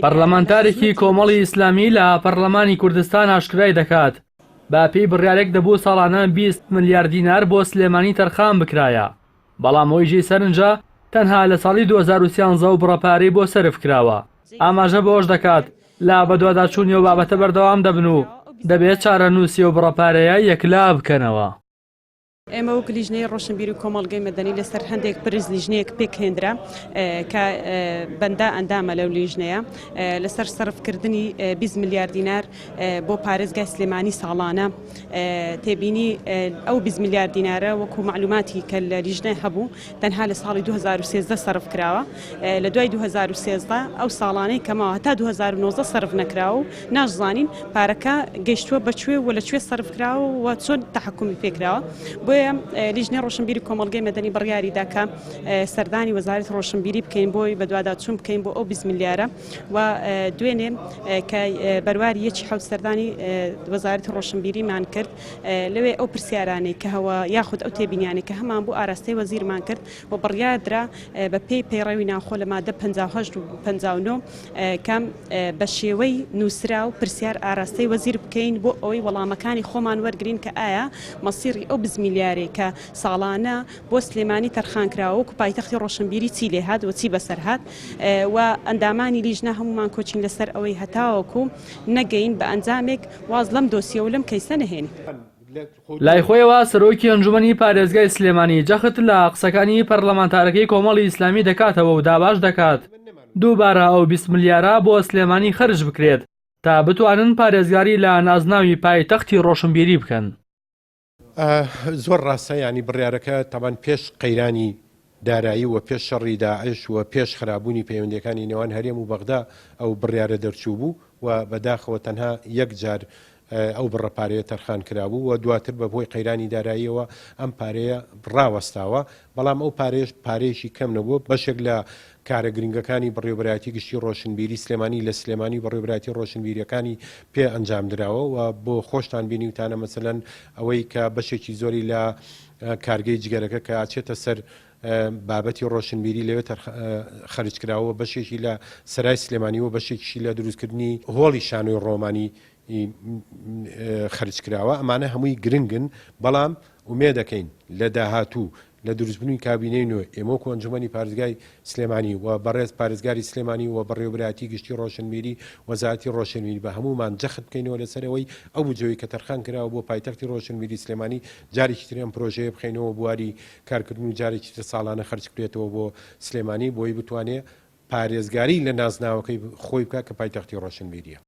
پەرلەمانتارێکی کۆمەڵی ئیسلامی لە پەرلەمانی کوردستان ئاشکرای دەکات باپی بڕیارێک دەبوو ساڵانە 20 ملیارد دینار بۆ سلێمانی تەرخان بکرایە، بەڵام ئەوەیژەی سەرنجە تەنها لە ساڵی 2013 و بڕەپارەی بۆ سەرف کراوە. ئاماژە بەوەش دەکات لا بەدواداچوونی و بابەتە بەردەوام دەبن و دەبێت چارەنووسی و بڕەپارەیە یەکلا بکەنەوە. ئێمە وەک لیژنەی ڕۆشنبیری و کۆمەڵگەی مەدەنی لەسەر هەندێک پرز لیژنەیەک پێکهێنرا کە بەندا ئەندامە لەو لیژنەیە لەسەر سەرفکردنی 20 ملیارد دینار بۆ پارێزگای سلێمانی ساڵانە. تێبینی ئەو 20 ملیارد دینارە وەکو معلوماتی کە لە لیژنەی هەبوو تەنها لە ساڵی 2013 سەرف کراوە، لە دوای 2013 ئەو ساڵانەی کەماوە هەتا 2019 سەرف نەکراوە و ناشزانین پارەکە گەیشتووە بەکوێ و لەکوێ سەرف کراوە و چۆن تەحکومی پێکراوە. لیژنەی ڕۆشنبیری کۆمەڵگەی مەدەنی بڕیاری داکە سەردانی وەزارەت ڕۆشنبیری بکەین بۆی بەدواداچوون بکەین بۆ ئەو 20 ملیارە و دوێنێ کە بەرواری یەکی حەوت سەردانی وەزارەتی ڕۆشنبیریمان کرد لەوێ ئەو پرسیارانەی کە هەوە یاخود ئەو تێبینیانەی کە هەمان بۆ ئاراستەی وەزیرمان کرد و بڕیاردرا بە پێی پەیڕەوی ناخۆ لە مادە 58 و 59 کەم بە شێوەی نووسرا و پرسیار ئاراستەی وەزیر بکەین بۆ ئەوەی وەڵامەکانی خۆمان وەرگین کە ئایا مەسیری ئەو 20 ملیارێک کە ساڵانە بۆ سلێمانی تەرخانکراوە وەکو پایتەختی ڕۆشنبیری چی لێ هات و چی بەسەر هات و ئەندامانی لیژنە هەمومان کۆچین لەسەر ئەوەی هەتاوەکو نەگەین بە ئەنجامێک واز لەم دۆسیە و لەم کەیسە نەهێنی. لای خۆیەوە سەرۆکی ئەنجومەنی پارێزگای سلێمانی جەخت لە قسەکانی پەرلەمانتارەکەی کۆمەڵی ئیسلامی دەکاتەوە و داباش دەکات دووبارە ئەو 20 ملیارە بۆ سلێمانی خەرج بکرێت تا بتوانن پارێزگاری لە نازناوی پایتەختی ڕۆشنبیری بکەن. زۆر ڕاستە، ینی بڕیارەکە تاوان پێش قەیرانی دارایی و پێش شەڕی داعش و پێش خراببوونی پەیوەندەکانی نێوان هەرێم و بەغدا ئەو بڕیارە دەرچوو بوو و بەداخەوە تەنها یەک جار ئەو بڕەپارەیە تەرخان کرابوو و دواتر بەبۆی قەیرانی داراییەوە ئەم پارەیە ڕاوەستاوە، بەڵام ئەو پارەیەشی کەم نەبووە. بەشێک لە کارە گرنگەکانی بڕێوەبەتی گشتی ڕۆشنبیری سلێمانی لە سلێمانی بڕێوەبەتی ڕۆشنبیریەکانی پێ ئەنجام درراوە و بۆ خۆشتان بینیوتانە مەسەلەن ئەوەی کە بەشێکی زۆری لە کارگەی جگەرەکە کە ئاچێتە سەر بابەتی ڕۆشنبیری لەوێ خەرج کراوە، بەشێکی لە سەرای سلێمانی و بەشێکیشی لە دروستکردنی هۆڵی شانۆی ڕۆمانی خەرج کراوە. ئەمانە هەمووی گرنگن، بەڵام ومێ دەکەین لە داهاتوو لە دروستبوونی کابینەی نوێ ئێمە و ئەنجومەنی پارێزگای سلێمانی و بەڕێز پارێزگاری سلێمانی و بەڕێوەبەتی گشتی ڕۆشنبیری وەزارەتی ڕۆشنبیری بە هەمومان جەخت بکەینەوە لەسەرەوەی ئەو بجۆی کە تەرخان کراوە بۆ پایتەختی ڕۆشنبیری سلێمانی جارێکی ترم پرۆژەیە بخینەوە بواری کارکردن و جارێکی تر ساڵانە خەرج بکرێتەوە بۆ سلێمانی بۆی بتوانێت پارێزگاری لە نازناوەکەی خۆی بکات کە پایتەختی ڕۆشنبیریە.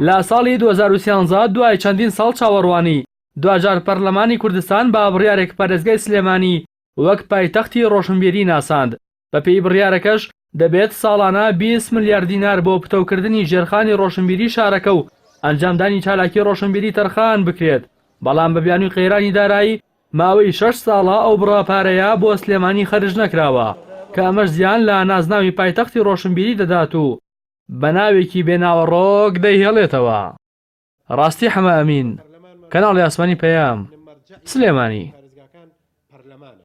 لە ساڵی 2013 دوای چەندین ساڵ چاوەڕوانی دوجار پەرلەمانی کوردستان با بڕیارێک پارێزگای سلێمانی وەک پایتەختی ڕۆشنبیری ناساند. بەپێی بڕیارەکەش دەبێت ساڵانە 20 ملیارد دینار بۆ پتەوکردنی ژێرخانی ڕۆشنبیری شارەکە و ئەنجامدانی چالاکی ڕۆشنبیری تەرخان بکرێت، بەڵام بە بیانووی قەیرانی دارایی ماوەی 6 ساڵە ئەو بڕاپارەیە بۆ سلێمانی خەرج نەکراوە کە ئەمەش زیان لە نازناوی پایتەختی ڕۆشنبیری دەدات و بە ناوێکی بێناوەڕۆک دەیهێڵێتەوە. ڕاستی حەمە ئەمین، کەناڵی ئاسمانی پەیام، سلێمانی.